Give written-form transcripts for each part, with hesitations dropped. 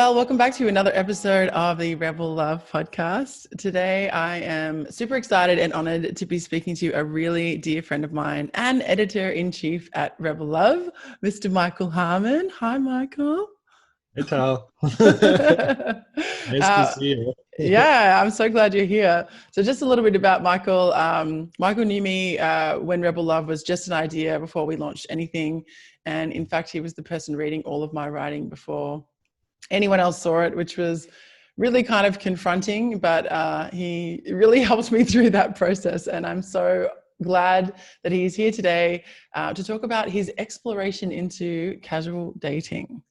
Well, welcome back to another episode of the Rebel Love podcast. Today, I am super excited and honored to be speaking to a really dear friend of mine and editor-in-chief at Rebel Love, Mr. Michael Harman. Hi, Michael. Hey, Tal. Nice to see you. Yeah, I'm so glad you're here. So just a little bit about Michael. Michael knew me when Rebel Love was just an idea before we launched anything. And in fact, he was the person reading all of my writing before anyone else saw it, which was really kind of confronting, but he really helped me through that process. And I'm so glad that he's here today to talk about his exploration into casual dating.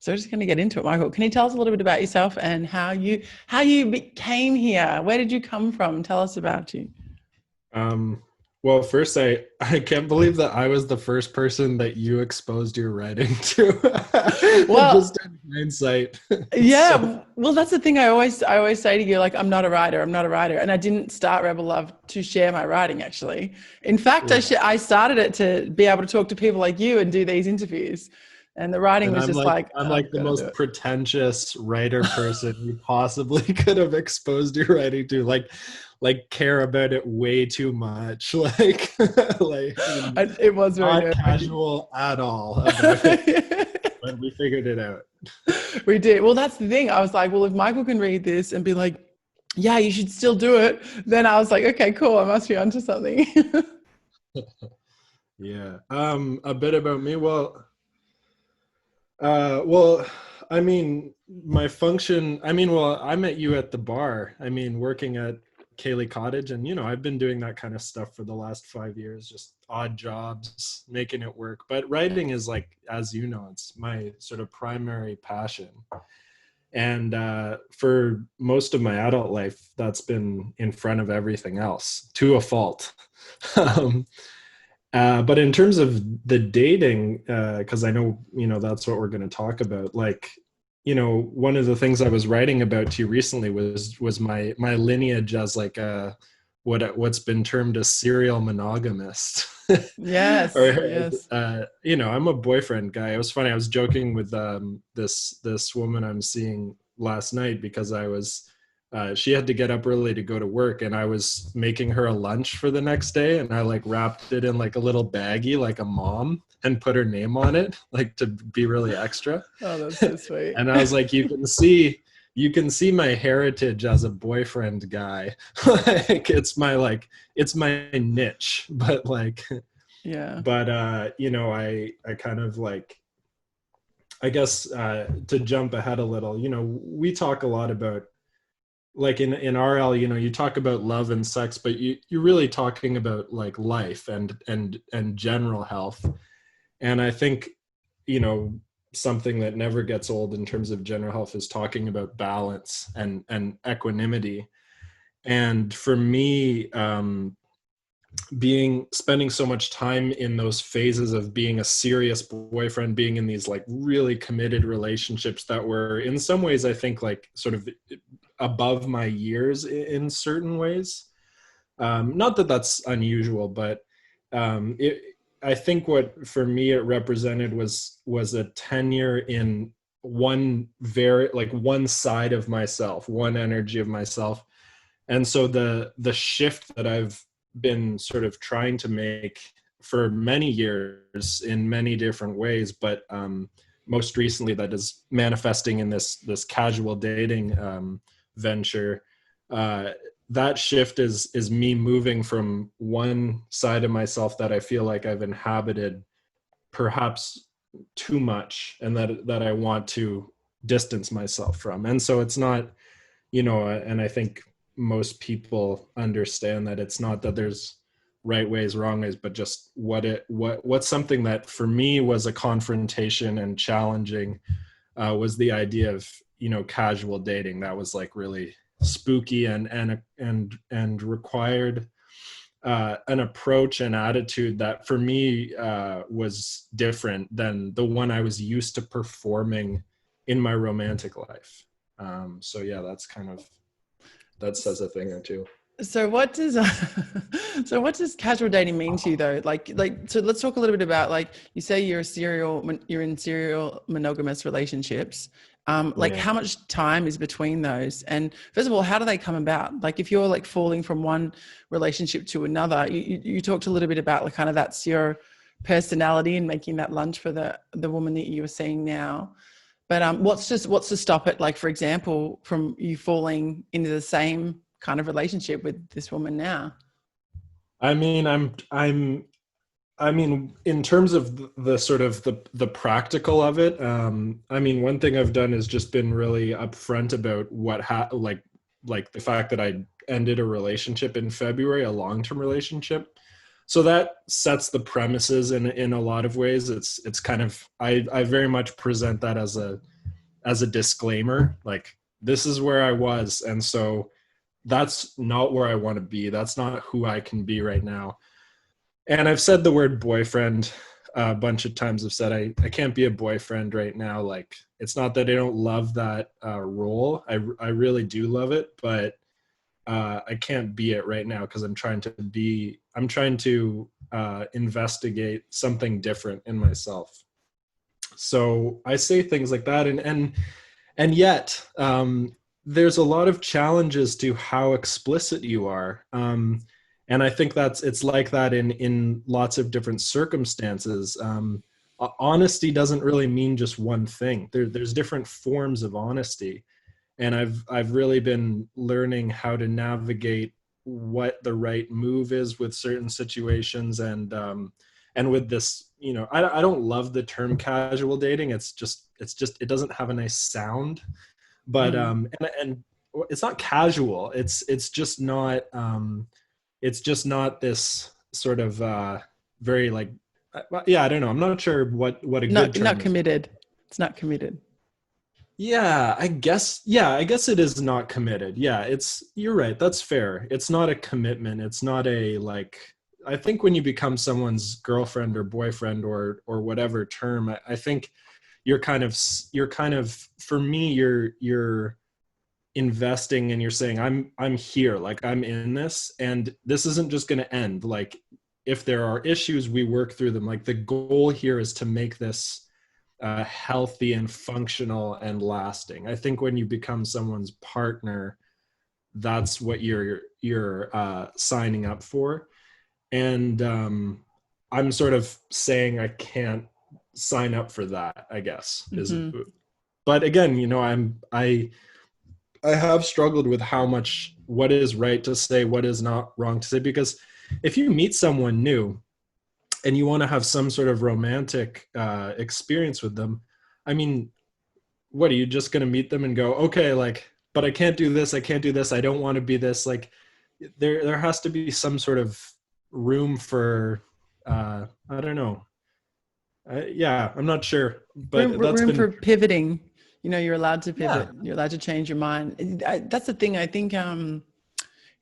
So we're just going to get into it. Michael, can you tell us a little bit about yourself and how you came here? Where did you come from? Tell us about you. Well, first, I can't believe that I was the first person that you exposed your writing to. Well, just in hindsight. Yeah, so. Well, that's the thing I always say to you, like, I'm not a writer. And I didn't start Rebel Love to share my writing, actually. In fact, yeah. I started it to be able to talk to people like you and do these interviews. And the writing was just I'm like the most pretentious writer person you possibly could have exposed your writing to. Like care about it way too much. Like it was very not casual at all about it. But we figured it out. We did. Well, that's the thing. I was like, well, if Michael can read this and be like, yeah, you should still do it, then I was like, okay, cool. I must be onto something. Yeah. A bit about me. I mean, my function, I met you at the bar. Working at Kaylee Cottage, and I've been doing that kind of stuff for the last 5 years, just odd jobs, making it work. But writing is, like, as you know, it's my sort of primary passion. And for most of my adult life, that's been in front of everything else, to a fault. But in terms of the dating, because I know, that's what we're going to talk about. Like, one of the things I was writing about to you recently was my lineage as like what's been termed a serial monogamist. Yes. Yes. I'm a boyfriend guy. It was funny. I was joking with this woman I'm seeing last night because she had to get up early to go to work, and I was making her a lunch for the next day, and I like wrapped it in like a little baggie like a mom and put her name on it, like to be really extra. Oh, that's so sweet. And I was like, you can see my heritage as a boyfriend guy. Like it's my niche, but like, yeah. But I kind of like, I guess to jump ahead a little, we talk a lot about, like in RL, you talk about love and sex, but you're really talking about like life and general health. And I think, something that never gets old in terms of general health is talking about balance and equanimity. And for me, spending so much time in those phases of being a serious boyfriend, being in these like really committed relationships that were in some ways, I think, like sort of above my years in certain ways. Not that that's unusual, but I think what for me it represented was a tenure in one side of myself, one energy of myself. And so the shift that I've been sort of trying to make for many years in many different ways, but most recently that is manifesting in this casual dating venture. That shift is me moving from one side of myself that I feel like I've inhabited perhaps too much, and that I want to distance myself from. And so it's not, and I think most people understand that it's not that there's right ways, wrong ways, but just what's something that for me was a confrontation and challenging was the idea of, casual dating. That was like really spooky and required an approach and attitude that for me was different than the one I was used to performing in my romantic life. So yeah, that says a thing or two. So what does casual dating mean to you though? Like so let's talk a little bit about, like, you say you're in serial monogamous relationships. Like Yeah. how much time is between those? And first of all, how do they come about? Like if you're like falling from one relationship to another, you talked a little bit about like kind of that's your personality and making that lunge for the woman that you were seeing now. But what's to stop it? Like, for example, from you falling into the same kind of relationship with this woman now? I mean, I mean, in terms of the sort of the practical of it, I mean, one thing I've done is just been really upfront about like the fact that I ended a relationship in February, a long-term relationship. So that sets the premises in a lot of ways. It's kind of I very much present that as a disclaimer, like this is where I was, and so that's not where I want to be. That's not who I can be right now. And I've said the word boyfriend a bunch of times. I've said I can't be a boyfriend right now. Like, it's not that I don't love that role. I really do love it, but I can't be it right now because I'm trying to investigate something different in myself. So I say things like that, and yet there's a lot of challenges to how explicit you are. And I think it's like that in lots of different circumstances. Honesty doesn't really mean just one thing. There's different forms of honesty, and I've really been learning how to navigate what the right move is with certain situations, and with this, I don't love the term casual dating. It's just it doesn't have a nice sound, but and it's not casual. It's just not. It's just not this sort of very like, yeah, I don't know. I'm not sure what a good term Not is. committed. It's not committed. Yeah, I guess it is not committed. Yeah, you're right. That's fair. It's not a commitment. It's not a like, I think when you become someone's girlfriend or boyfriend or whatever term, I think you're kind of for me, you're investing and you're saying I'm here, like I'm in this, and this isn't just going to end. Like, if there are issues, we work through them. Like, the goal here is to make this healthy and functional and lasting. I think when you become someone's partner, that's what you're signing up for. And I'm sort of saying I can't sign up for that, I guess. But again, I have struggled with what is right to say, what is not wrong to say, because if you meet someone new and you want to have some sort of romantic experience with them, I mean, what are you just going to meet them and go, okay, like, but I can't do this, I don't want to be this. Like, there has to be some sort of room for I don't know. Yeah, I'm not sure, but room for pivoting. You're allowed to pivot. Yeah. You're allowed to change your mind. That's the thing. I think, I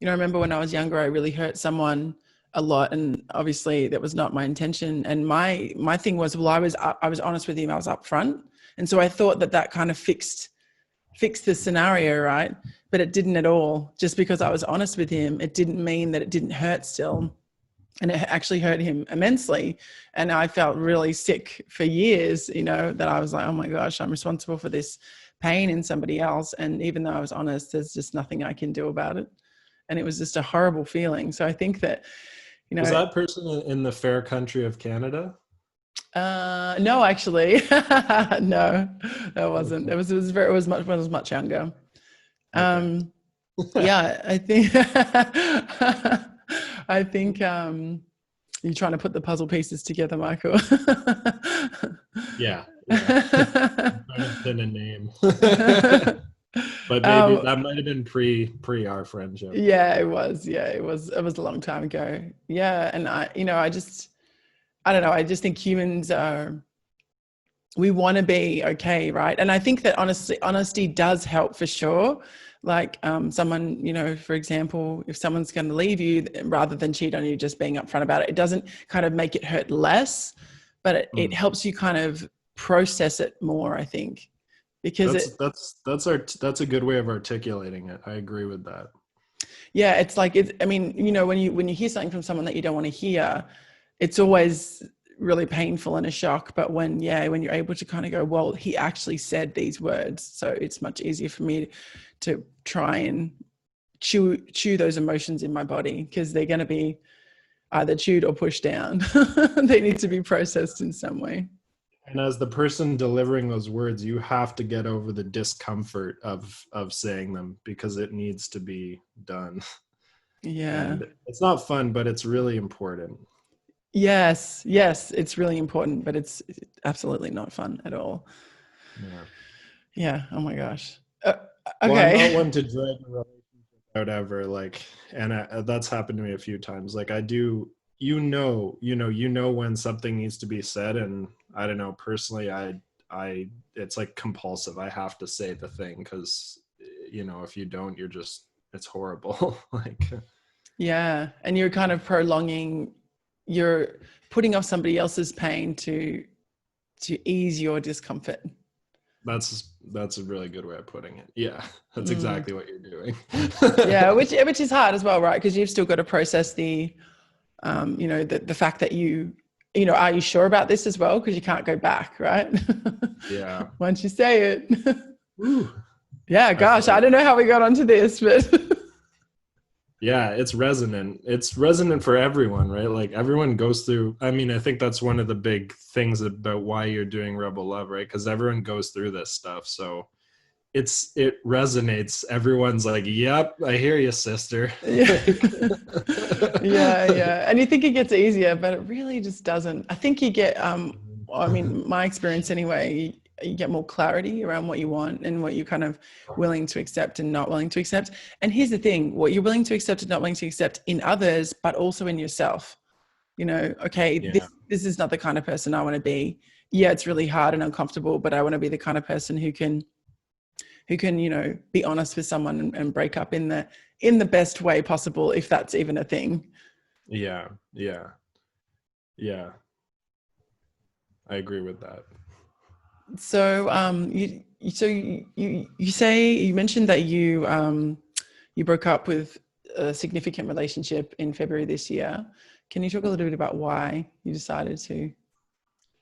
remember when I was younger, I really hurt someone a lot, and obviously that was not my intention. And my thing was, well, I was honest with him. I was upfront, and so I thought that kind of fixed the scenario, right? But it didn't at all. Just because I was honest with him, it didn't mean that it didn't hurt still. And it actually hurt him immensely. And I felt really sick for years, that I was like, oh my gosh, I'm responsible for this pain in somebody else. And even though I was honest, there's just nothing I can do about it. And it was just a horrible feeling. So I think that, Was that person in the fair country of Canada? No, actually, no, that wasn't. It was much younger. Okay. Yeah, I think you're trying to put the puzzle pieces together, Michael. Yeah. Been a name. But maybe that might have been pre our friendship. Yeah, it was. Yeah, it was a long time ago. Yeah, and I don't know. I just think humans we want to be okay, right? And I think that honesty does help for sure. Like someone, for example, if someone's going to leave you, rather than cheat on you, just being upfront about it, it doesn't kind of make it hurt less, but it helps you kind of process it more, I think, because that's a good way of articulating it. I agree with that. Yeah, it's like, I mean, when you hear something from someone that you don't want to hear, it's always really painful and a shock. But when you're able to kind of go, well, he actually said these words, so it's much easier for me to try and chew those emotions in my body, because they're going to be either chewed or pushed down. They need to be processed in some way. And as the person delivering those words, you have to get over the discomfort of saying them, because it needs to be done. Yeah. And it's not fun, but it's really important. Yes, it's really important, but it's absolutely not fun at all. Yeah. Oh my gosh. Okay. Well, I'm not one to drag a relationship out ever, like, and that's happened to me a few times. Like, I do, when something needs to be said, and I don't know, personally, it's like compulsive. I have to say the thing, because, if you don't, it's horrible. Like, yeah, and you're kind of prolonging, you're putting off somebody else's pain to ease your discomfort. That's a really good way of putting it. Yeah, that's exactly what you're doing. Yeah, which is hard as well, right? Because you've still got to process the the fact that are you sure about this as well? Because you can't go back, right? Yeah. Once you say it. Ooh. Yeah, gosh, I don't know how we got onto this, but yeah, it's resonant. It's resonant for everyone, right? Like, everyone goes through, I mean, I think that's one of the big things about why you're doing Rebel Love, right? Because everyone goes through this stuff. So it resonates. Everyone's like, yep, I hear you, sister. Yeah. Yeah. And you think it gets easier, but it really just doesn't. I think you get, my experience anyway, you get more clarity around what you want and what you're kind of willing to accept and not willing to accept. And here's the thing, what you're willing to accept and not willing to accept in others, but also in yourself. This is not the kind of person I want to be. Yeah, it's really hard and uncomfortable, but I want to be the kind of person who can be honest with someone and break up in the best way possible, if that's even a thing. Yeah. I agree with that. So you mentioned that you broke up with a significant relationship in February this year. Can you talk a little bit about why you decided to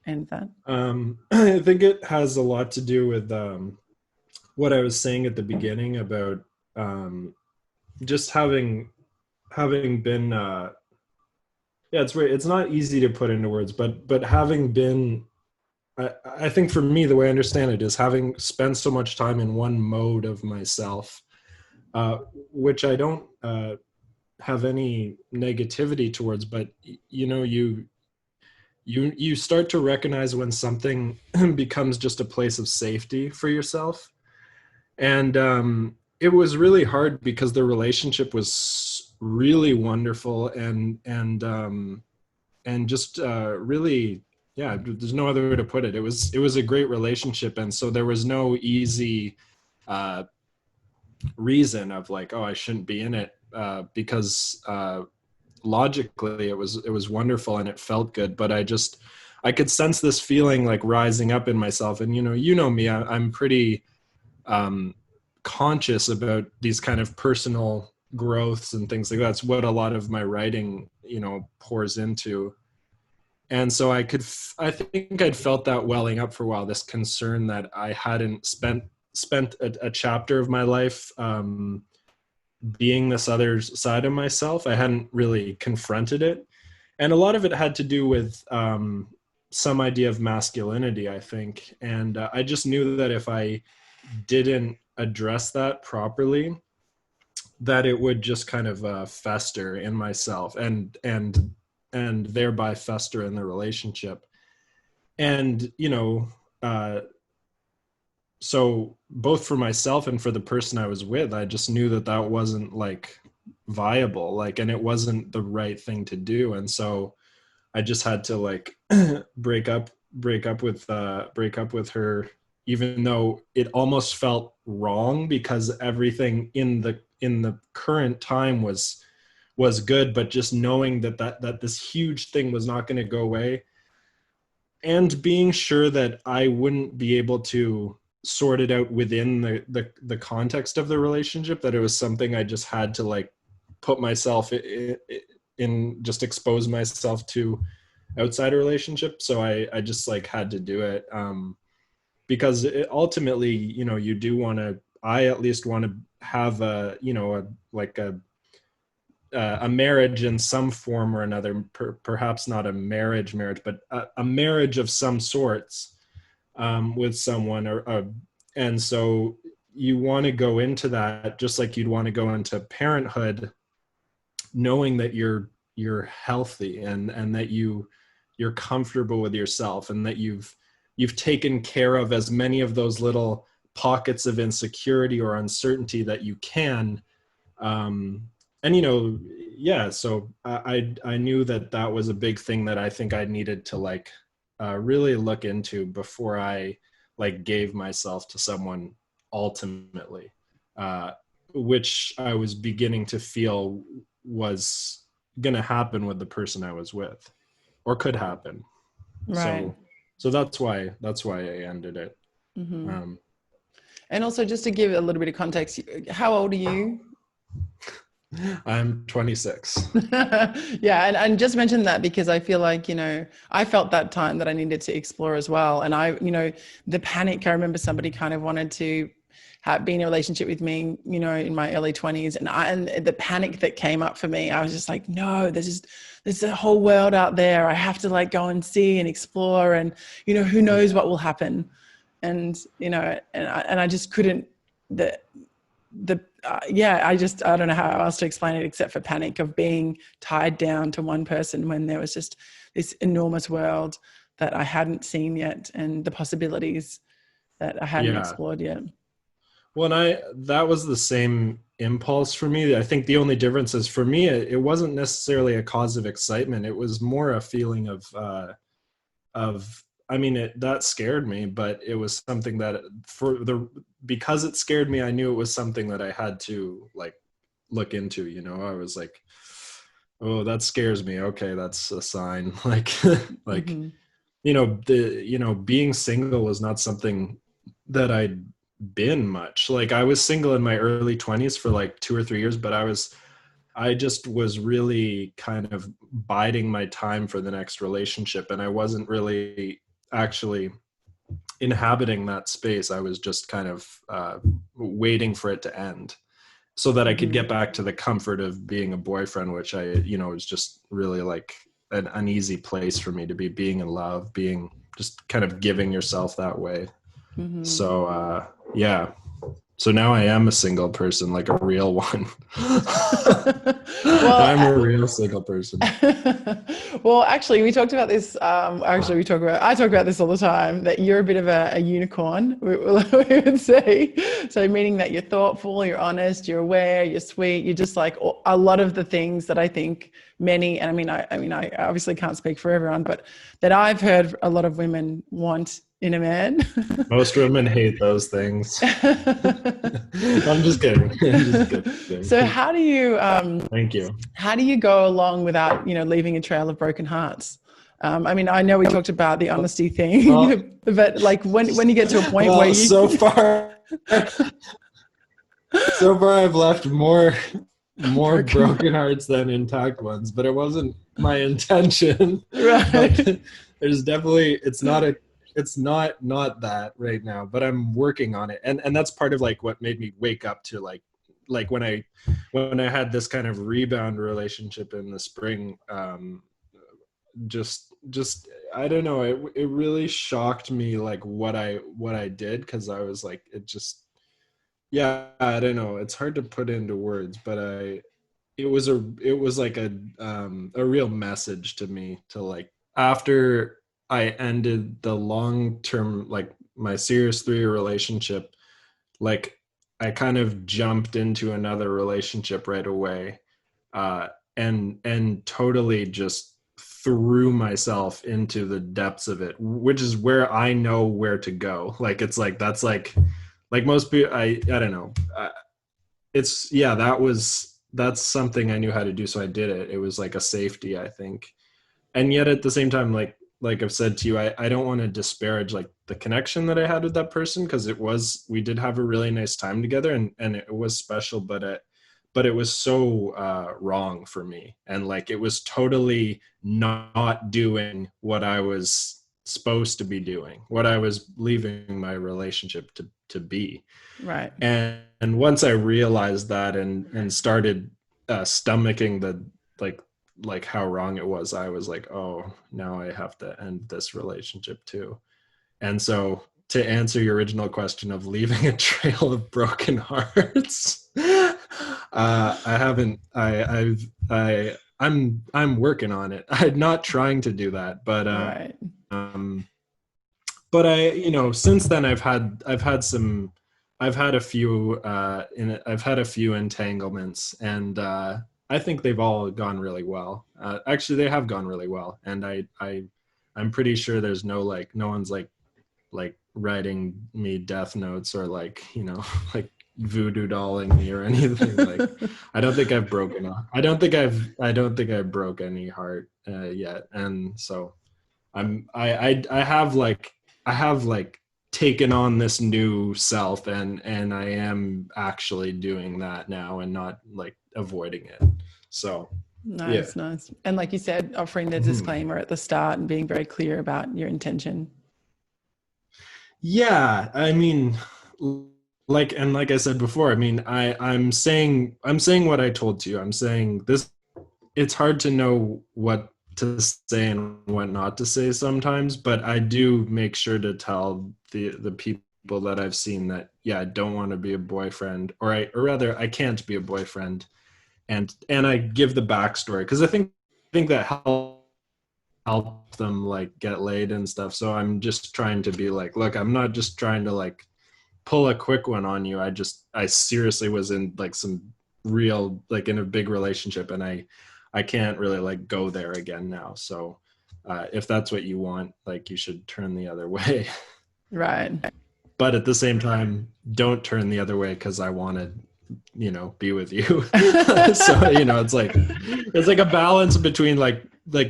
end that? I think it has a lot to do with what I was saying at the beginning about just having been it's weird. It's not easy to put into words, but having been, I think for me, the way I understand it is having spent so much time in one mode of myself, which I don't have any negativity towards, but you start to recognize when something becomes just a place of safety for yourself. And it was really hard because the relationship was really wonderful and just really, yeah, there's no other way to put it. It was a great relationship. And so there was no easy reason of like, oh, I shouldn't be in it, because logically it was wonderful and it felt good. But I could sense this feeling like rising up in myself. And me, I'm pretty conscious about these kind of personal growths and things like that. That's what a lot of my writing, pours into. And so I think I'd felt that welling up for a while, this concern that I hadn't spent a chapter of my life being this other side of myself. I hadn't really confronted it. And a lot of it had to do with some idea of masculinity, I think. And I just knew that if I didn't address that properly, that it would just kind of fester in myself and thereby fester in the relationship. And so both for myself and for the person I was with, I just knew that wasn't like viable, like, and it wasn't the right thing to do. And so I just had to like break up with her, even though it almost felt wrong because everything in the current time was good, but just knowing that this huge thing was not going to go away, and being sure that I wouldn't be able to sort it out within the context of the relationship, that it was something I just had to like put myself in, just expose myself to outside a relationship. So I just like had to do it. Because ultimately, you know, you do want to, I at least want to have a, you know, a marriage in some form or another, perhaps not a marriage, but a marriage of some sorts, with someone, and so you want to go into that just like you'd want to go into parenthood, knowing that you're healthy, and that you're comfortable with yourself, and that you've taken care of as many of those little pockets of insecurity or uncertainty that you can. And you know, yeah, so I knew that that was a big thing that I think I needed to like really look into before I like gave myself to someone ultimately, which I was beginning to feel was going to happen with the person I was with, or could happen. Right. So that's why I ended it. Mm-hmm. And also, just to give a little bit of context, how old are you? I'm 26. Yeah, and just mention that because I feel like, you know, I felt that time that I needed to explore as well. And I, you know, the panic, I remember somebody kind of wanted to be in a relationship with me, you know, in my early 20s. And the panic that came up for me, I was just like, no, there's a whole world out there. I have to like go and see and explore, and, you know, who knows what will happen. And, you know, and I just couldn't, yeah, I don't know how else to explain it except for panic of being tied down to one person when there was just this enormous world that I hadn't seen yet, and the possibilities that I hadn't Yeah. explored yet. Well, and that was the same impulse for me. I think the only difference is for me, it wasn't necessarily a cause of excitement. It was more a feeling of, I mean, that scared me, but it was something that because it scared me, I knew it was something that I had to like look into, you know. I was like, oh, that scares me. Okay, that's a sign. Like, like, Mm-hmm. you know, being single was not something that I'd been much. Like, I was single in my early 20s for like 2 or 3 years, but I just was really kind of biding my time for the next relationship, and I wasn't really actually inhabiting that space. I was just kind of waiting for it to end so that I could get Mm-hmm. back to the comfort of being a boyfriend, which I, you know, was just really like an easy place for me to be, being in love, being just kind of giving yourself that way. Mm-hmm. So yeah. So now I am a single person, like a real one. Well, I'm a real single person. well, actually, we talked about this. I talk about this all the time, that you're a bit of a unicorn, we would say. So, meaning that you're thoughtful, you're honest, you're aware, you're sweet, you're just like a lot of the things that I think many, and I mean, I obviously can't speak for everyone, but that I've heard a lot of women want in a man. Most women hate those things. I'm just kidding. I'm just kidding. So Thank you. how do you go along without, you know, leaving a trail of broken hearts? I mean, I know we talked about the honesty Well, thing, but like when you get to a point where well, you, so far I've left more broken, broken hearts than intact ones, but it wasn't my intention. But right? there's definitely, it's not that right now, but I'm working on it. And that's part of like what made me wake up to like when I had this kind of rebound relationship in the spring, just I don't know, it really shocked me like what I did, because I was like, it just, yeah, I don't know, it's hard to put into words, but it was like a real message to me to like, after I ended the long term, like my serious 3-year relationship, like I kind of jumped into another relationship right away, uh and totally just threw myself into the depths of it, which is where I know where to go. Like, it's like, that's like most people, I don't know, it's, yeah, that's something I knew how to do, so I did it. It was like a safety, I think. And yet at the same time, like I've said to you, I don't want to disparage like the connection that I had with that person, because we did have a really nice time together, and it was special, but it was so wrong for me. And like, it was totally not doing what I was supposed to be doing, what I was leaving my relationship to be. Right. And once I realized that and started stomaching the like how wrong it was, I was like, oh, now I have to end this relationship too. And so, to answer your original question of leaving a trail of broken hearts, I haven't. I'm working on it. I'm not trying to do that, Right. but I, since then I've had a few I've had a few entanglements, and I think they've all gone really well. Actually, they have gone really well, and I'm pretty sure there's no one's like writing me death notes or like, like voodoo dolling me or anything. Like, I don't think I've broke any heart yet. And so I have like taken on this new self, and I am actually doing that now and not like avoiding it. So yeah. Nice. And like you said, offering the disclaimer at the start and being very clear about your intention. Yeah, I mean, like I said before, I mean, I'm saying what I told you. I'm saying this. It's hard to know what to say and what not to say sometimes, but I do make sure to tell the people that I've seen that, yeah, I don't want to be a boyfriend, or rather I can't be a boyfriend, and I give the backstory, because I think that help them like get laid and stuff. So I'm just trying to be like, look, I'm not just trying to like pull a quick one on you. I seriously was in like some real, like in a big relationship, and I can't really like go there again now. So if that's what you want, like, you should turn the other way. Right. But at the same time, don't turn the other way because I want to, be with you. So, it's like a balance between like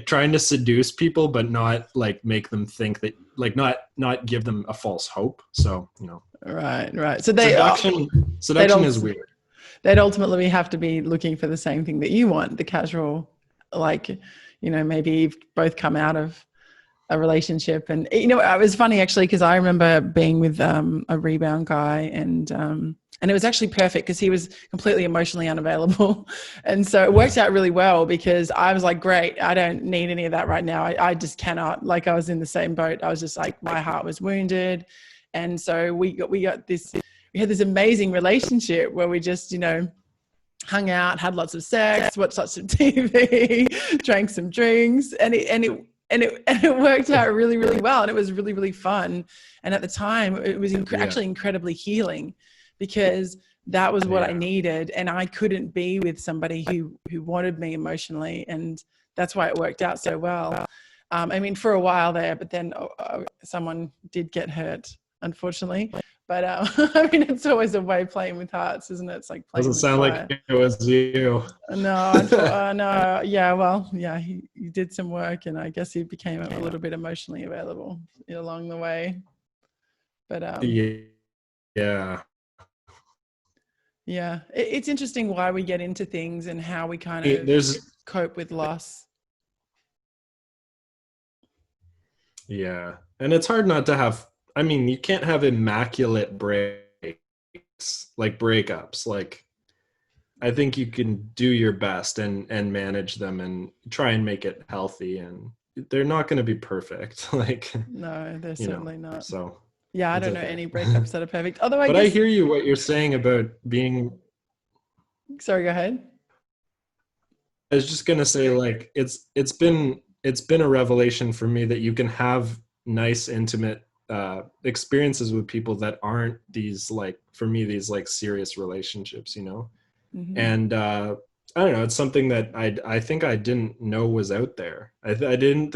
trying to seduce people, but not like make them think that, like, not give them a false hope. So, Right. So seduction is weird. They'd ultimately have to be looking for the same thing that you want, the casual, like, maybe you've both come out of a relationship. And, it was funny actually, because I remember being with a rebound guy, and it was actually perfect because he was completely emotionally unavailable. And so it worked out really well, because I was like, great, I don't need any of that right now. I just cannot. Like, I was in the same boat. I was just like, my heart was wounded. And so we had this amazing relationship where we just, hung out, had lots of sex, watched lots of TV, drank some drinks, and it worked out really, really well. And it was really, really fun. And at the time, it was actually incredibly healing, because that was what I needed. And I couldn't be with somebody who wanted me emotionally. And that's why it worked out so well. I mean, for a while there, but then someone did get hurt, unfortunately. But I mean, it's always a way playing with hearts, isn't it? It's like playing Doesn't sound fire. like it was you. No, no. Yeah, well, yeah, he did some work, and I guess he became a little bit emotionally available along the way. But yeah. Yeah, it's interesting why we get into things and how we kind of cope with loss. Yeah. And it's hard not to have, I mean, you can't have immaculate breaks, like breakups. Like, I think you can do your best and manage them and try and make it healthy, and they're not going to be perfect. Like, no, they're certainly not. So yeah, I don't know any breakups that are perfect. Although I hear you, what you're saying about being. Sorry, go ahead. I was just gonna say, like, it's been a revelation for me that you can have nice, intimate experiences with people that aren't these, like, for me, these like serious relationships, Mm-hmm. And I don't know, it's something that I think I didn't know was out there. I didn't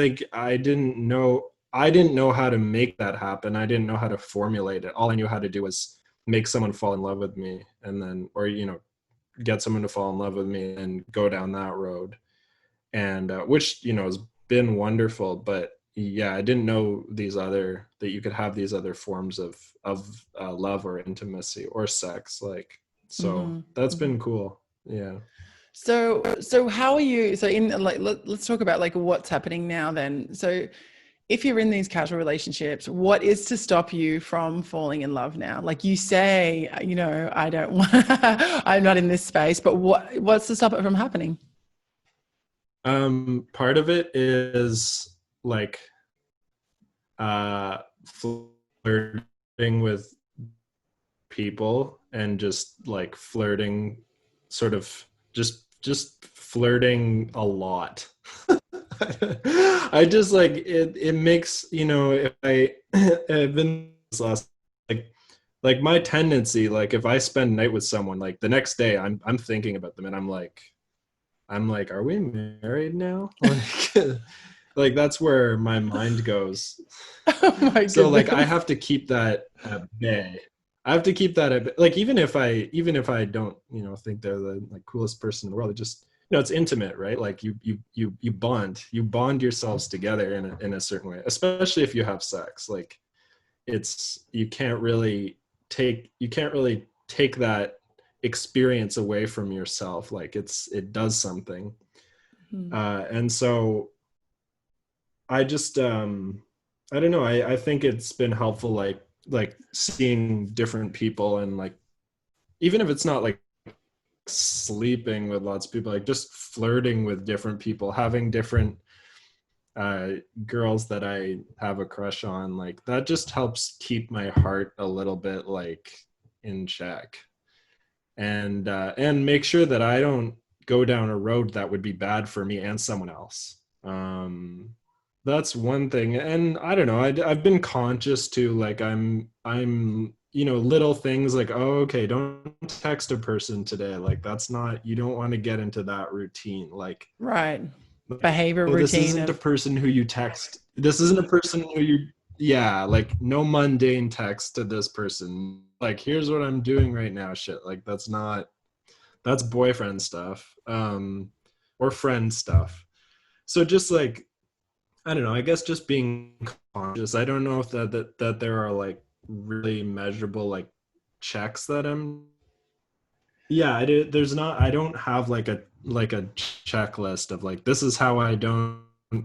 know how to make that happen. I didn't know how to formulate it. All I knew how to do was make someone fall in love with me, and then, or get someone to fall in love with me and go down that road, and which has been wonderful. But yeah, I didn't know that you could have these other forms of love or intimacy or sex, like, so that's been cool. Yeah. So how are you? So in like, let's talk about like what's happening now then. So if you're in these casual relationships, what is to stop you from falling in love now? Like you say, you know, I don't want, I'm not in this space, but what's to stop it from happening? Part of it is like flirting with people and just like flirting, sort of just flirting a lot. I just like it makes, you know, if I've been this last like my tendency, like if I spend night with someone, like the next day I'm thinking about them and I'm like, are we married now? Like that's where my mind goes. Oh my So like I goodness. have to keep that at bay. I have to keep that at bay. Like even if I don't, you know, think they're the like coolest person in the world, it just, you know, it's intimate, right? Like you bond yourselves together in a certain way, especially if you have sex. Like it's you can't really take that experience away from yourself. Like it does something. Hmm. And so I just I don't know. I think it's been helpful, like seeing different people, and like even if it's not like sleeping with lots of people, like just flirting with different people, having different uh girls that I have a crush on, like that just helps keep my heart a little bit like in check, and make sure that I don't go down a road that would be bad for me and someone else. That's one thing. And I don't know, I've been conscious too, like I'm you know, little things like, oh, okay, don't text a person today, like that's not, you don't want to get into that routine, Right. like, Behavior oh, this routine isn't a of, person who you text, this isn't a person who you, yeah, like no mundane text to this person, like here's what I'm doing right now, shit, like that's boyfriend stuff, or friend stuff. So just like, I don't know, I guess just being conscious. I don't know if that there are like really measurable like checks that I'm, yeah, there's not, I don't have like a checklist of like, this is how I don't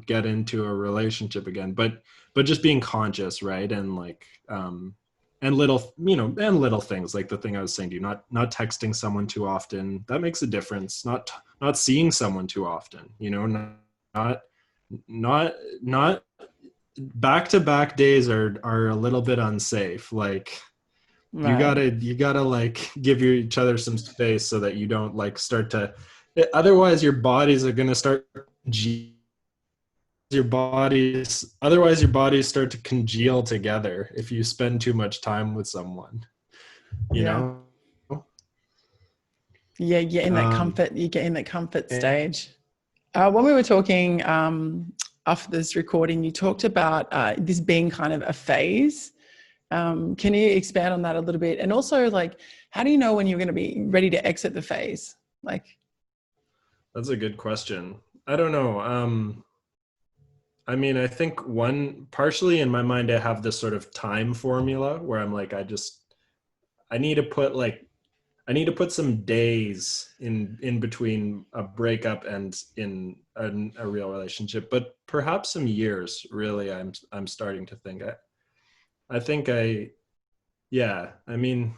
get into a relationship again, but just being conscious, right? And like and little, you know, and little things like the thing I was saying to you, not texting someone too often, that makes a difference. Not seeing someone too often, you know, not not not back to back days are a little bit unsafe. Like you right. gotta you gotta like give each other some space so that you don't like start to, otherwise your bodies are gonna start your bodies start to congeal together if you spend too much time with someone, you Yeah. know. Yeah, um you get in that comfort and stage. When we were talking after this recording, you talked about this being kind of a phase. Can you expand on that a little bit? And also, like, how do you know when you're going to be ready to exit the phase? Like, that's a good question. I don't know. I mean, I think one, partially in my mind, I have this sort of time formula where I'm like, I need to put like, I need to put some days in between a breakup and in a real relationship, but perhaps some years. Really, I'm starting to think. I think yeah. I mean,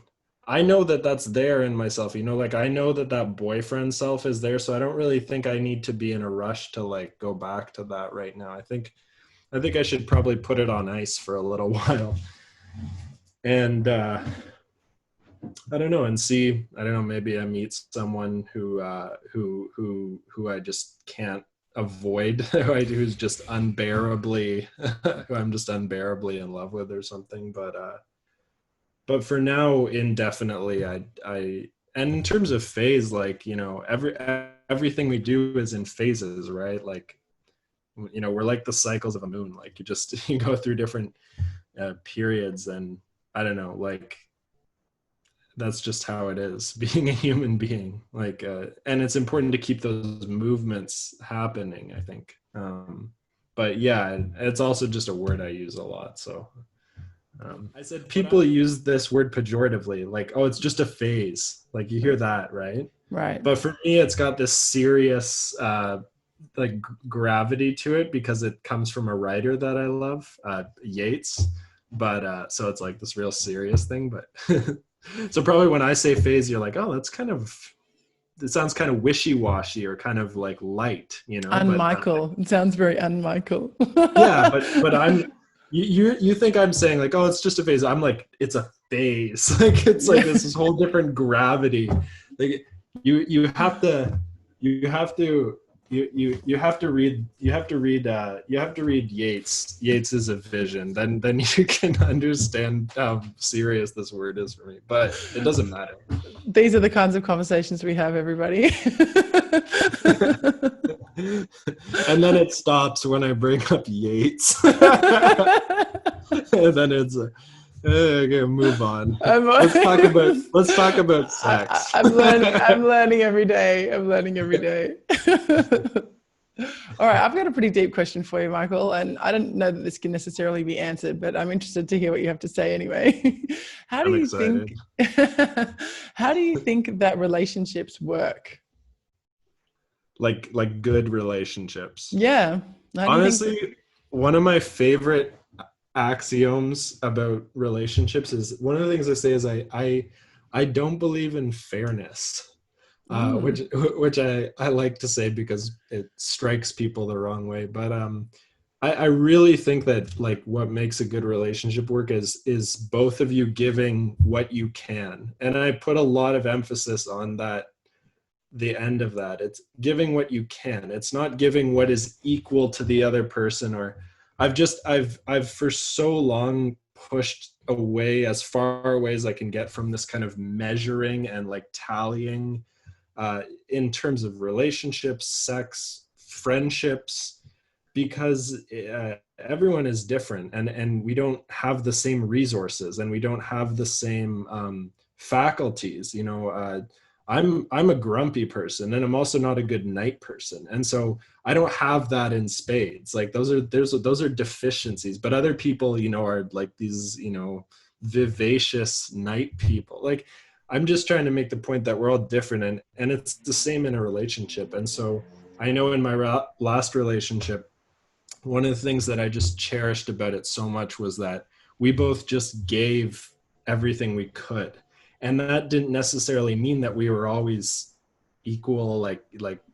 I know that that's there in myself. You know, like I know that that boyfriend self is there, so I don't really think I need to be in a rush to like go back to that right now. I think I should probably put it on ice for a little while, and I don't know, and see. I don't know. Maybe I meet someone who I just can't avoid, who's just unbearably, who I'm just unbearably in love with or something. But for now, indefinitely, and in terms of phase, like, you know, everything we do is in phases, right? Like, you know, we're like the cycles of a moon. Like you just you go through different periods, and I don't know, like that's just how it is being a human being, like and it's important to keep those movements happening, I think. But yeah, it's also just a word I use a lot, so I said people use this word pejoratively, like, oh, it's just a phase, like you hear that, right? Right. But for me, it's got this serious like gravity to it because it comes from a writer that I love, Yeats. But so it's like this real serious thing. But so probably when I say phase, you're like, oh, that's kind of, it sounds kind of wishy-washy or kind of like light, you know. But Un-Michael. It sounds very un-Michael. yeah, but I'm you think I'm saying like, oh, it's just a phase. I'm like, it's a phase. Like it's like this whole different gravity. Like you have to you have to you have to read Yeats. Yeats is a vision. Then you can understand how serious this word is for me. But it doesn't matter. These are the kinds of conversations we have, everybody. And then it stops when I bring up Yeats. And then it's okay, move on. Let's talk about sex. I'm learning every day. I'm learning every day. All right, I've got a pretty deep question for you, Michael, and I don't know that this can necessarily be answered, but I'm interested to hear what you have to say anyway. How do I'm you excited. think how do you think that relationships work? Like good relationships. Yeah. Honestly, one of my favorite axioms about relationships is, one of the things I say is I don't believe in fairness. Which I like to say because it strikes people the wrong way. But I really think that like what makes a good relationship work is both of you giving what you can. And I put a lot of emphasis on that, the end of that. It's giving what you can. It's not giving what is equal to the other person. Or I've for so long pushed away, as far away as I can get from this kind of measuring and like tallying in terms of relationships, sex, friendships, because everyone is different, and we don't have the same resources, and we don't have the same faculties. You know, I'm a grumpy person, and I'm also not a good night person, and so I don't have that in spades. Like those are deficiencies. But other people, you know, are like these, you know, vivacious night people. Like, I'm just trying to make the point that we're all different, and it's the same in a relationship. And so I know in my last relationship, one of the things that I just cherished about it so much was that we both just gave everything we could. And that didn't necessarily mean that we were always equal. Like,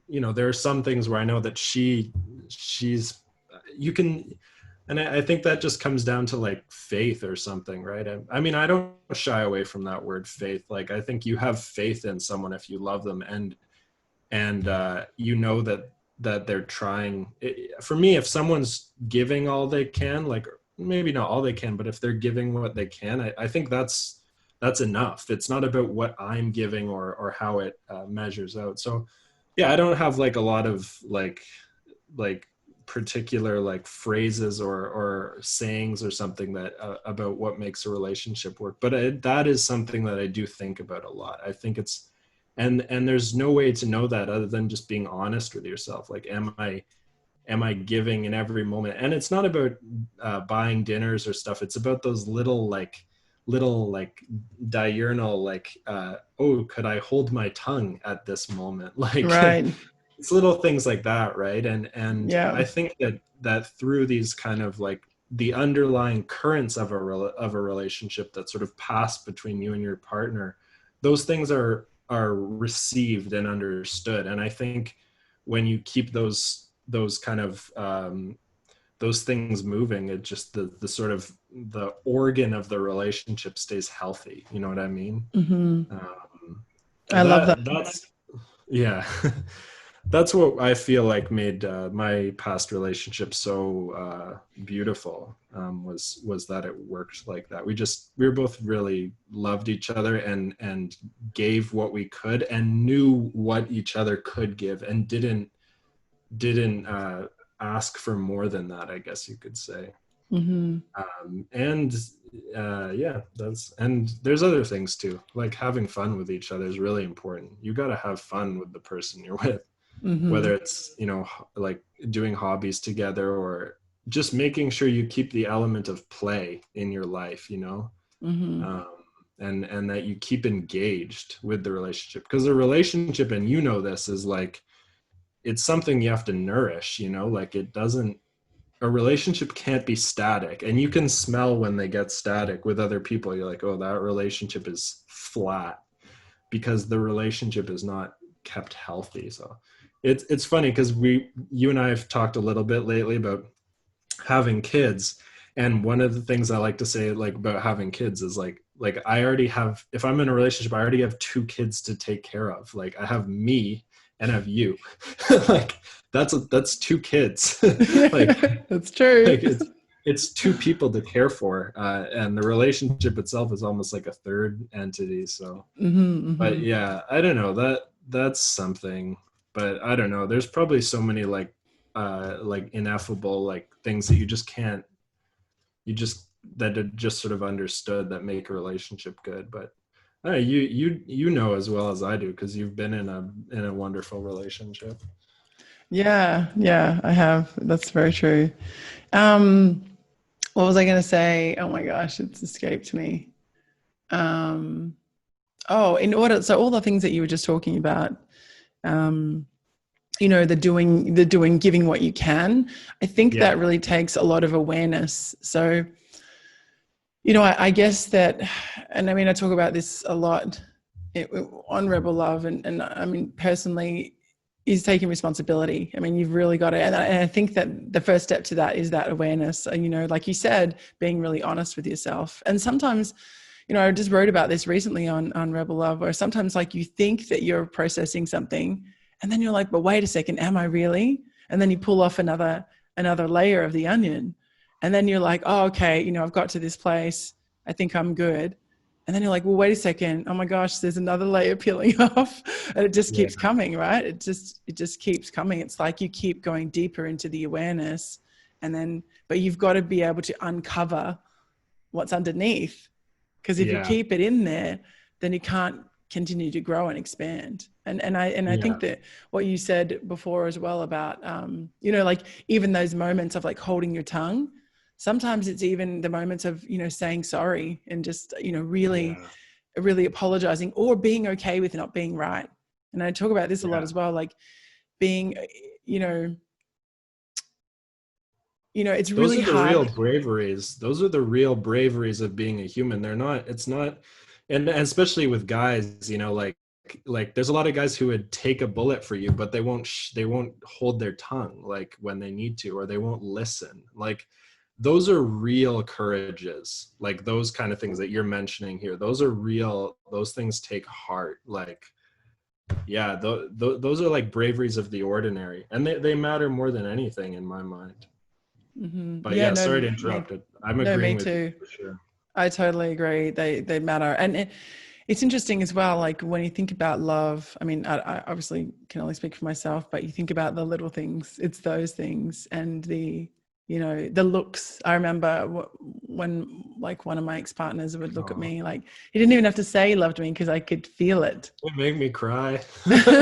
you know, there are some things where I know that she's, you can, and I think that just comes down to like faith or something, right? I mean, I don't shy away from that word faith. Like, I think you have faith in someone if you love them, and you know that they're trying. For me, if someone's giving all they can, like maybe not all they can, but if they're giving what they can, I think that's enough. It's not about what I'm giving or how it measures out. So yeah, I don't have like a lot of like particular like phrases or sayings or something that about what makes a relationship work, but that is something that I do think about a lot. I think it's, and there's no way to know that other than just being honest with yourself. Like, am I giving in every moment? And it's not about buying dinners or stuff. It's about those little diurnal, like, oh, could I hold my tongue at this moment? Like, Right. it's little things like that, right? And Yeah. I think that through these kind of like the underlying currents of a relationship that sort of pass between you and your partner, those things are received and understood. And I think when you keep those kind of those things moving, it just the sort of the organ of the relationship stays healthy. You know what I mean? Mm-hmm. I love that. That's, yeah. That's what I feel like made my past relationship so beautiful, was that it worked like that. We were both really loved each other and gave what we could and knew what each other could give, and didn't ask for more than that, I guess you could say. Mm-hmm. Yeah, and there's other things too, like having fun with each other is really important. You got to have fun with the person you're with. Mm-hmm. Whether it's, you know, like doing hobbies together or just making sure you keep the element of play in your life, you know. Mm-hmm. and that you keep engaged with the relationship, because a relationship, and you know this, is like, it's something you have to nourish, you know, like it doesn't, a relationship can't be static, and you can smell when they get static with other people. You're like, oh, that relationship is flat, because the relationship is not kept healthy. So it's funny because you and I have talked a little bit lately about having kids, and one of the things I like to say like about having kids is like I already have, if I'm in a relationship, I already have two kids to take care of. Like I have me and I have you. Like that's two kids. Like That's true. like it's two people to care for, and the relationship itself is almost like a third entity. So but yeah, I don't know, that's something. But I don't know, there's probably so many like ineffable like things that you just can't, that are just sort of understood, that make a relationship good. But you know as well as I do, because you've been in a wonderful relationship. Yeah, I have. That's very true. What was I going to say? Oh my gosh, it's escaped me. So all the things that you were just talking about, the doing, giving what you can. I think that really takes a lot of awareness. So, I guess that, and I mean, I talk about this a lot on Rebel Love, and I mean, personally, is taking responsibility. I mean, you've really got to, and I think that the first step to that is that awareness, like you said, being really honest with yourself. And sometimes, I just wrote about this recently on Rebel Love, where sometimes like you think that you're processing something and then you're like, but wait a second, am I really? And then you pull off another layer of the onion. And then you're like, oh, okay, I've got to this place. I think I'm good. And then you're like, well, wait a second. Oh my gosh, there's another layer peeling off. And it just keeps coming, right? It just keeps coming. It's like you keep going deeper into the awareness, but you've got to be able to uncover what's underneath. Because if you keep it in there, then you can't continue to grow and expand. And I think that what you said before as well about, like even those moments of like holding your tongue, sometimes it's even the moments of, saying sorry and just, really apologizing, or being okay with not being right. And I talk about this a lot as well, like being, it's really hard. Those are the real braveries of being a human. It's not, and especially with guys, like there's a lot of guys who would take a bullet for you, but they won't hold their tongue like when they need to, or they won't listen. Like those are real courages. Like those kind of things that you're mentioning here, those are real. Those things take heart. Like, those are like braveries of the ordinary, and they matter more than anything in my mind. But sorry to interrupt it. I'm agreeing with you for sure. I totally agree. They matter. And it's interesting as well, like when you think about love, I mean, I obviously can only speak for myself, but you think about the little things, it's those things, and the looks. I remember when like one of my ex-partners would look at me, like he didn't even have to say he loved me because I could feel it. It made me cry. That's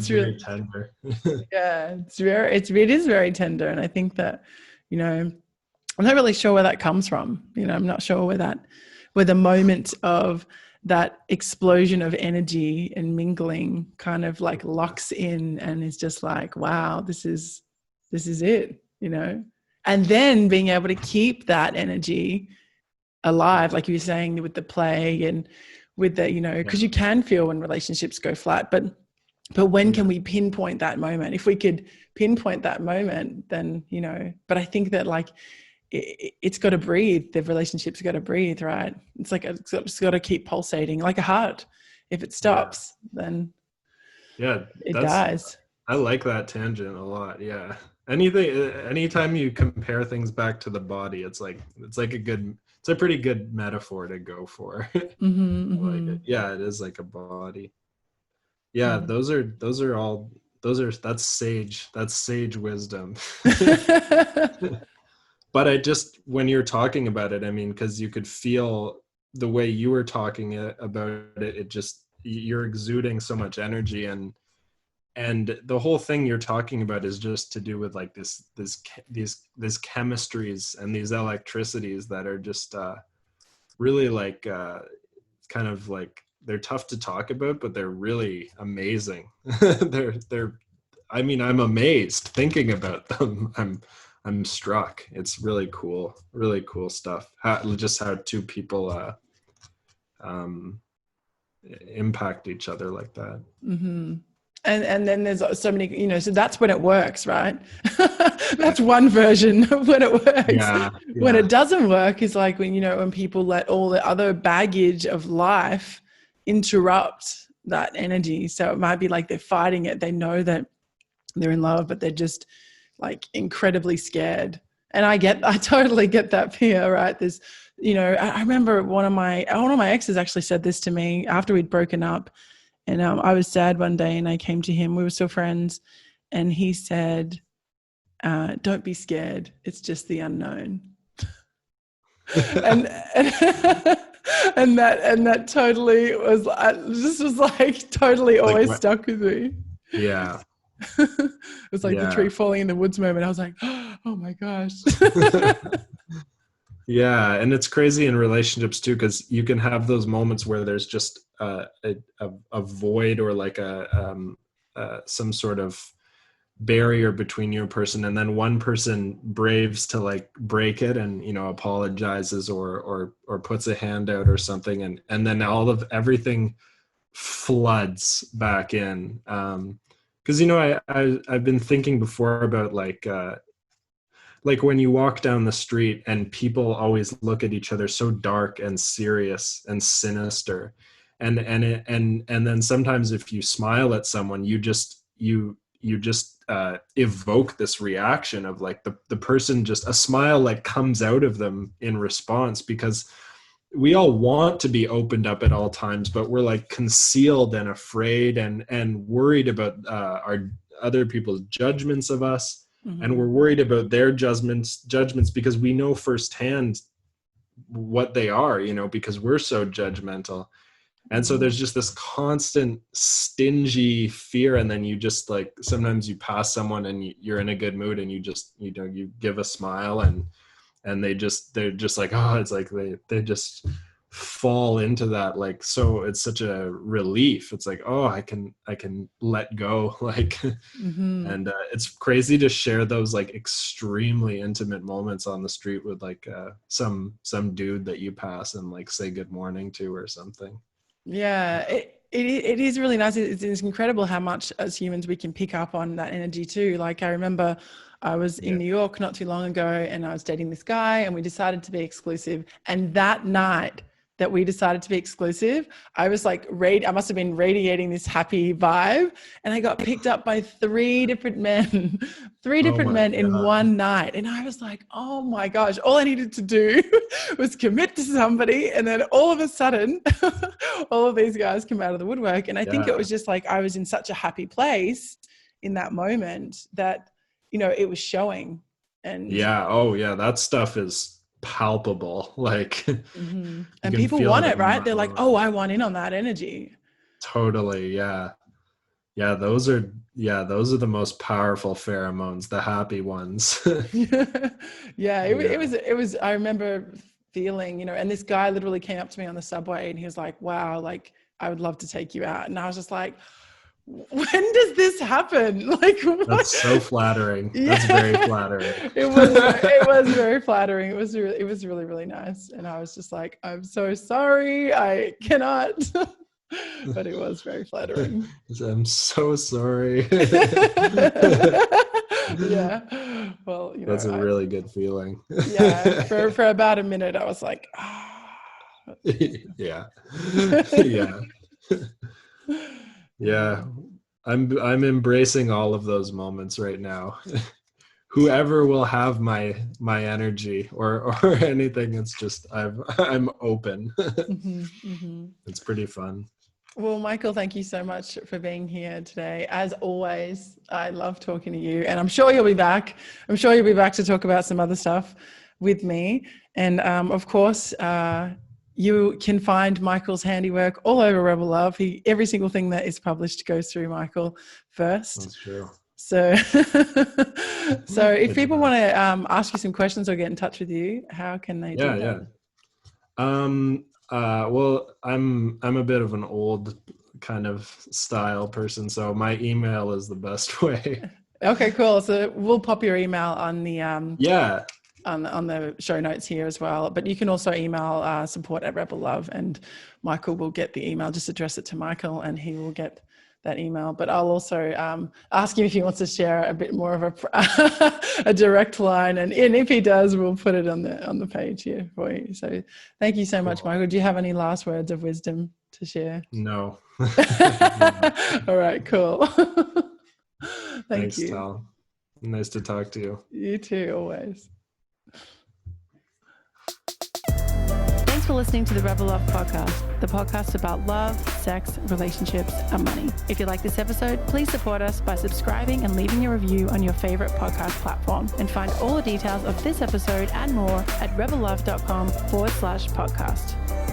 very tender. It is very tender. And I think that, I'm not really sure where that comes from. I'm not sure where the moment of that explosion of energy and mingling kind of like locks in and is just like, wow, this is it, and then being able to keep that energy alive, like you were saying, with the play and with the, because you can feel when relationships go flat, but when can we pinpoint that moment? If we could pinpoint that moment, then, but I think that like it's got to breathe. The relationship's got to breathe, right? It's like it's got to keep pulsating like a heart. If it stops, then it dies. I like that tangent a lot. Yeah. Anytime you compare things back to the body, it's a pretty good metaphor to go for. Like it. Yeah, it is like a body. Yeah, that's sage wisdom. But when you're talking about it, I mean, because you could feel the way you were talking about it, you're exuding so much energy, and the whole thing you're talking about is just to do with like these chemistries and these electricities that are just really like kind of like, they're tough to talk about, but they're really amazing. they're I mean, I'm amazed thinking about them. I'm struck. It's really cool stuff. How two people um impact each other like that. Mm-hmm. And then there's so many, you know, so that's when it works, right? That's one version of when it works. Yeah, When yeah. it doesn't work is like when, you know, when people let all the other baggage of life interrupt that energy. So it might be like they're fighting it. They know that they're in love, but they're just like incredibly scared. And I totally get that fear, right? There's, you know, I remember one of my exes actually said this to me after we'd broken up. And I was sad one day and I came to him. We were still friends. And he said, don't be scared. It's just the unknown. and, and that totally was, this was like totally always stuck with me. Yeah. It was like the tree falling in the woods moment. I was like, oh my gosh. Yeah. And it's crazy in relationships too, because you can have those moments where there's just a void or like some sort of barrier between you and person, and then one person braves to like break it and, you know, apologizes or puts a hand out or something, and then everything floods back in. Because, you know, I've been thinking before about like when you walk down the street and people always look at each other so dark and serious and sinister, and then sometimes if you smile at someone, you just evoke this reaction of like the person, just a smile like comes out of them in response, because we all want to be opened up at all times, but we're like concealed and afraid and worried about our other people's judgments of us. Mm-hmm. And we're worried about their judgments because we know firsthand what they are, you know, because we're so judgmental. And so there's just this constant stingy fear. And then you just like, sometimes you pass someone and you're in a good mood and you just, you know, you give a smile and they're just like, oh, it's like they just fall into that. Like, so it's such a relief. It's like, oh, I can let go. Like, mm-hmm. And it's crazy to share those like extremely intimate moments on the street with like some dude that you pass and like say good morning to or something. Yeah, it is really nice. It's incredible how much as humans we can pick up on that energy too. Like I remember I was in New York not too long ago and I was dating this guy and we decided to be exclusive. And that night that we decided to be exclusive, I was like, I must have been radiating this happy vibe. And I got picked up by three different men in one night. And I was like, oh my gosh, all I needed to do was commit to somebody. And then all of a sudden, all of these guys come out of the woodwork. And I think it was just like, I was in such a happy place in that moment that, you know, it was showing. And that stuff is palpable. Like, mm-hmm. And people want it, right? They're like, oh, I want in on that energy. Totally. Yeah. Those are the most powerful pheromones, the happy ones. It was, I remember feeling, you know, and this guy literally came up to me on the subway and he was like, wow, like I would love to take you out. And I was just like, when does this happen? Like, what? That's so flattering. That's very flattering. It was very flattering. It was really, really nice. And I was just like, I'm so sorry. I cannot. But it was very flattering. I'm so sorry. Yeah. Well, you know, that's a really good feeling. Yeah. For about a minute, I was like, Yeah. Yeah. I'm embracing all of those moments right now. Whoever will have my energy or anything, it's just I'm open. Mm-hmm, mm-hmm. It's pretty fun. Well, Michael, thank you so much for being here today. As always, I love talking to you, and I'm sure you'll be back. I'm sure you'll be back to talk about some other stuff with me. And of course, you can find Michael's handiwork all over Rebel Love. Every single thing that is published goes through Michael first. That's true. So, if people want to ask you some questions or get in touch with you, how can they do that? Well, I'm a bit of an old kind of style person, so my email is the best way. Okay, cool. So we'll pop your email on the Yeah. on the show notes here as well. But you can also email support at Rebel Love, and Michael will get the email. Just address it to Michael, and he will get that email. But I'll also ask him if he wants to share a bit more of a direct line, and if he does, we'll put it on the page here for you. So thank you so much, Michael. Do you have any last words of wisdom to share? No. All right, cool. Thanks, you. Tal. Nice to talk to you. You too, always. Thanks for listening to the Rebel Love podcast, the podcast about love, sex, relationships, and money. If you like this episode, please support us by subscribing and leaving a review on your favorite podcast platform. And find all the details of this episode and more at rebellove.com/podcast.